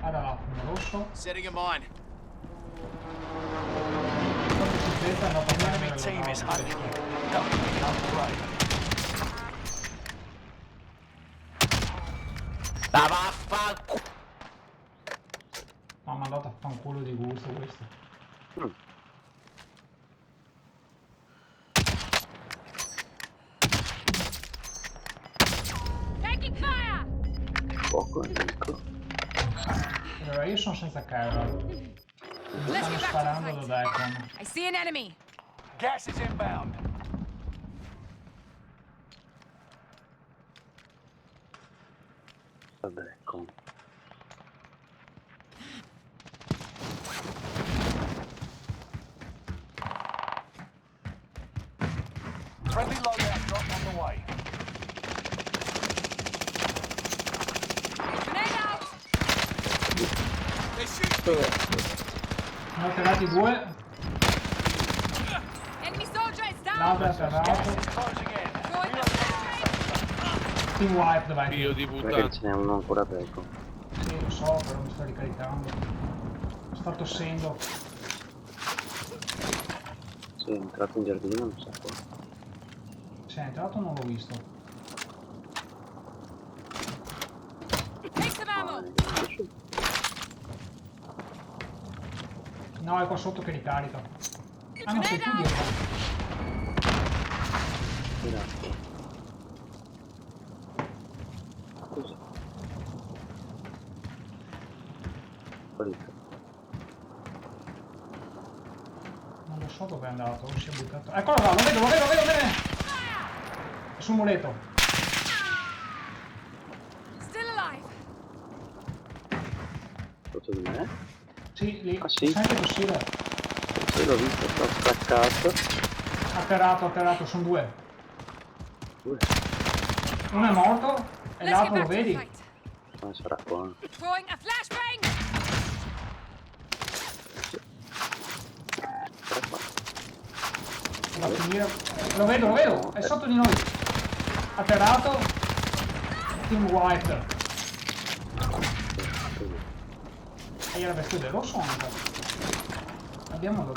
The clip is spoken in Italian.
Guarda là, fumo rosso. Setting a mine. Quando si aspetta è andato a The enemy prendere team is hunting lo you. Don't upgrade. Ah, vaffanculo. ha mandato a fanculo di gusto questo. Taking fire! Poco nemico. Allora io sono senza carro. Mi Let's stanno get back to sparando the da fight. Decon. I see an enemy. Gas is inbound. Vabbè, con. Friendly loadout drop on the way. Grenade out! They shoot. Ne ho atterrati due. Enemy soldier is down! L'altro è Gas atterrato. is closing in. Throwing a flashbang! Team wipe dov'è? Figlio di Perché puttana. ce n'è uno ancora Deco. Sì, lo so, però mi sto ricaricando. Sto tossendo. Sì, è entrato in giardino, non so qua. Se è entrato non l'ho visto. Take some ammo! No, è qua sotto che ricarica. Ah no, sei tu dietro. Grazie. Così. Sparito. Non lo so dove è andato, si è buttato. Eccolo là, lo vedo, lo vedo, lo vedo bene! È sul muletto. Still alive! Sotto di me? Sì, lì. Ah, sì? Sai che tossire. Sì, l'ho visto, sto staccato. Atterrato, sono due. Due. Uno è morto e Let's get l'altro lo back to the vedi. fight. Ma sarà qua. Throwing a flashbang! Sarà qua. Da finire. Lo vedo, è sotto di noi. Atterrato. Team wipe. E la veste del rosso anche. Abbiamo lo